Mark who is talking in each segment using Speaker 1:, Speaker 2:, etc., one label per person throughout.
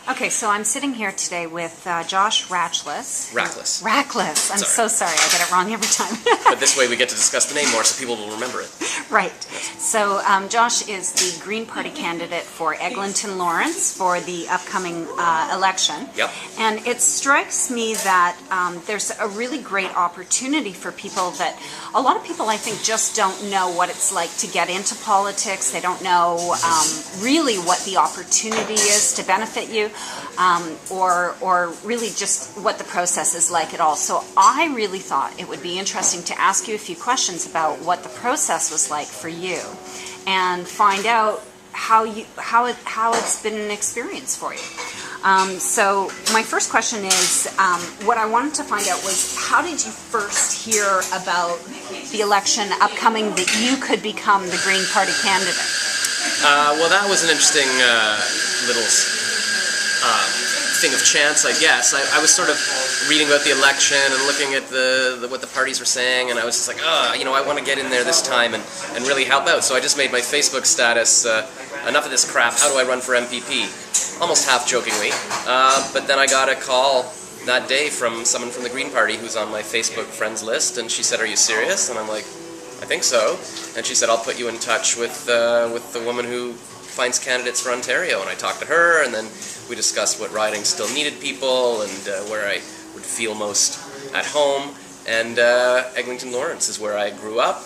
Speaker 1: Okay, so I'm sitting here today with Josh Rachlis.
Speaker 2: Rachlis.
Speaker 1: Rachlis. I'm so sorry. I get it wrong every time.
Speaker 2: But this way we get to discuss the name more so people will remember it.
Speaker 1: Right. So Josh is the Green Party candidate for Eglinton-Lawrence for the upcoming election.
Speaker 2: Yep.
Speaker 1: And it strikes me that there's a really great opportunity for people that a lot of people, I think, just don't know what it's like to get into politics. They don't know really what the opportunity is to benefit you. Or really just what the process is like at all. So I really thought it would be interesting to ask you a few questions about what the process was like for you and find out how it's been an experience for you. So my first question is, what I wanted to find out was, how did you first hear about the election upcoming that you could become the Green Party candidate?
Speaker 2: Well, that was an interesting little thing of chance, I guess. I was sort of reading about the election and looking at what the parties were saying, and I was just like, I want to get in there this time and really help out. So I just made my Facebook status, enough of this crap, how do I run for MPP? Almost half jokingly. But then I got a call that day from someone from the Green Party who's on my Facebook friends list, and she said, "Are you serious?" And I'm like, "I think so." And she said, "I'll put you in touch with the woman who finds candidates for Ontario." And I talked to her, and then we discussed what riding still needed people and where I would feel most at home. And Eglinton-Lawrence is where I grew up.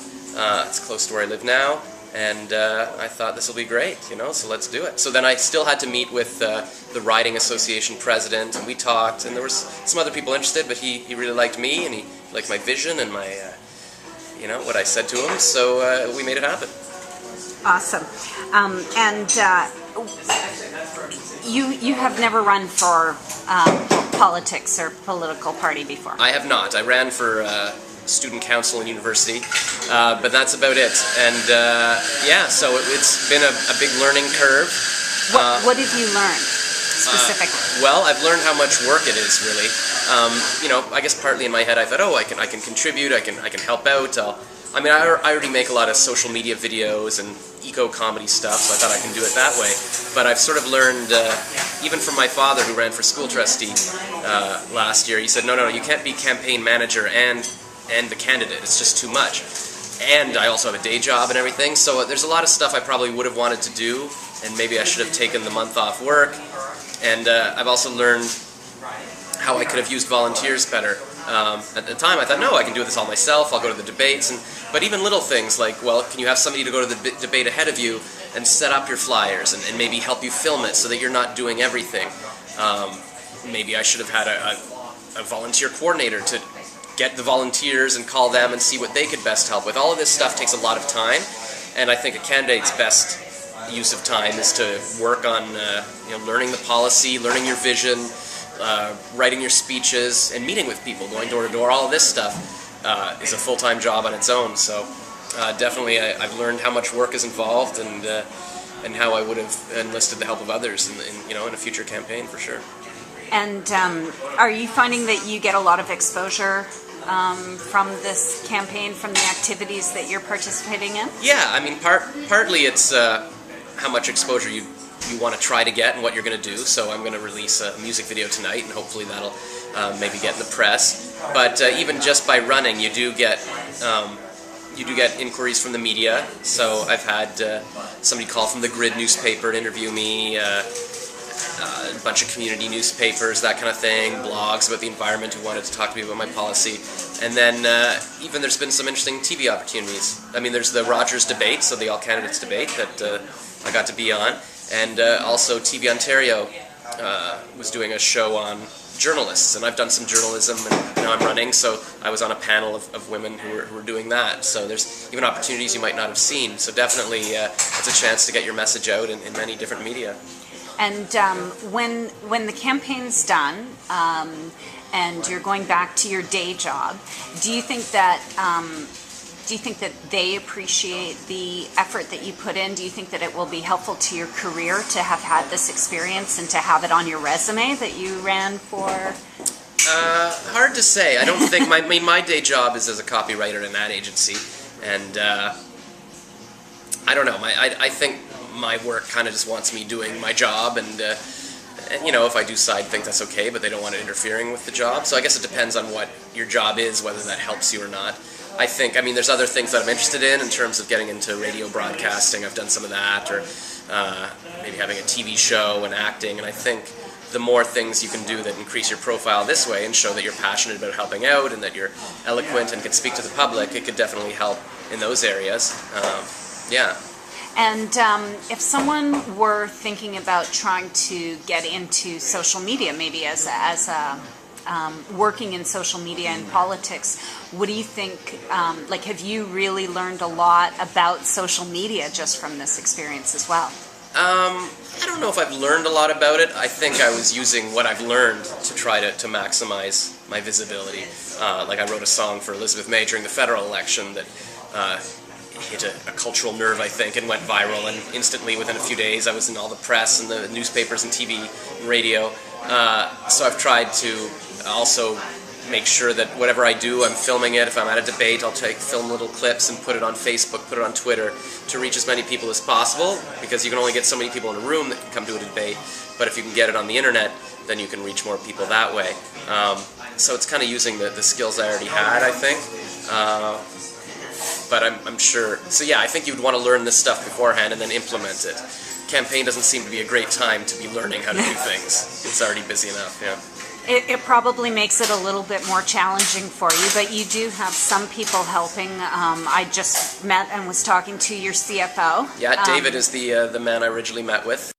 Speaker 2: It's close to where I live now, and I thought this will be great, so let's do it. So then I still had to meet with the Riding Association president, and we talked, and there was some other people interested, but he really liked me, and he liked my vision and my, what I said to him, so we made it happen.
Speaker 1: Awesome. You have never run for politics or political party before?
Speaker 2: I have not. I ran for student council in university, but that's about it. And so it's been a big learning curve.
Speaker 1: What have you learned specifically?
Speaker 2: Well, I've learned how much work it is, really. I guess partly in my head I thought, I can contribute, I can help out. I already make a lot of social media videos and eco-comedy stuff, so I thought I can do it that way. But I've sort of learned, even from my father who ran for school trustee last year, he said, no, you can't be campaign manager and the candidate. It's just too much. And I also have a day job and everything, so there's a lot of stuff I probably would have wanted to do, and maybe I should have taken the month off work. And I've also learned how I could have used volunteers better. At the time I thought, no, I can do this all myself, I'll go to the debates, but even little things like, well, can you have somebody to go to the debate ahead of you and set up your flyers and maybe help you film it so that you're not doing everything. Maybe I should have had a volunteer coordinator to get the volunteers and call them and see what they could best help with. All of this stuff takes a lot of time, and I think a candidate's best use of time is to work on learning the policy, learning your vision, writing your speeches, and meeting with people, going door to door. All of this stuff is a full-time job on its own. So definitely I've learned how much work is involved and how I would have enlisted the help of others in a future campaign for sure.
Speaker 1: And are you finding that you get a lot of exposure from this campaign, from the activities that you're participating in?
Speaker 2: Yeah, partly it's how much exposure you want to try to get and what you're going to do. So I'm going to release a music video tonight, and hopefully that'll maybe get in the press. But even just by running, you do get inquiries from the media. So I've had somebody call from the Grid newspaper to interview me, a bunch of community newspapers, that kind of thing, blogs about the environment who wanted to talk to me about my policy. And then even there's been some interesting TV opportunities. There's the Rogers debate, so the All Candidates debate that I got to be on. And also TV Ontario was doing a show on journalists, and I've done some journalism, and now I'm running, so I was on a panel of women who were doing that. So there's even opportunities you might not have seen. So definitely it's a chance to get your message out in many different media.
Speaker 1: And when the campaign's done and you're going back to your day job, do you think that they appreciate the effort that you put in? Do you think that it will be helpful to your career to have had this experience and to have it on your resume that you ran for?
Speaker 2: Hard to say. I don't think my day job is as a copywriter at an ad agency, and I don't know. I think my work kind of just wants me doing my job, and And, you know, if I do side things, that's okay, but they don't want it interfering with the job. So I guess it depends on what your job is, whether that helps you or not. I mean, there's other things that I'm interested in terms of getting into radio broadcasting. I've done some of that, or maybe having a TV show and acting. And I think the more things you can do that increase your profile this way and show that you're passionate about helping out and that you're eloquent and can speak to the public, it could definitely help in those areas. Yeah.
Speaker 1: And if someone were thinking about trying to get into social media, maybe as a working in social media and politics, what do you think, like, have you really learned a lot about social media just from this experience as well?
Speaker 2: I don't know if I've learned a lot about it. I think I was using what I've learned to try to maximize my visibility. Like I wrote a song for Elizabeth May during the federal election that hit a cultural nerve, I think, and went viral, and instantly within a few days I was in all the press and the newspapers and TV and radio. So I've tried to also make sure that whatever I do, I'm filming it. If I'm at a debate, I'll film little clips and put it on Facebook, put it on Twitter to reach as many people as possible, because you can only get so many people in a room that can come to a debate, but if you can get it on the internet, then you can reach more people that way. So it's kind of using the skills I already had, I think. But I'm sure, so yeah, I think you would want to learn this stuff beforehand and then implement it. Campaign doesn't seem to be a great time to be learning how to do things. It's already busy enough, yeah.
Speaker 1: It probably makes it a little bit more challenging for you, but you do have some people helping. I just met and was talking to your CFO.
Speaker 2: Yeah, David is the man I originally met with.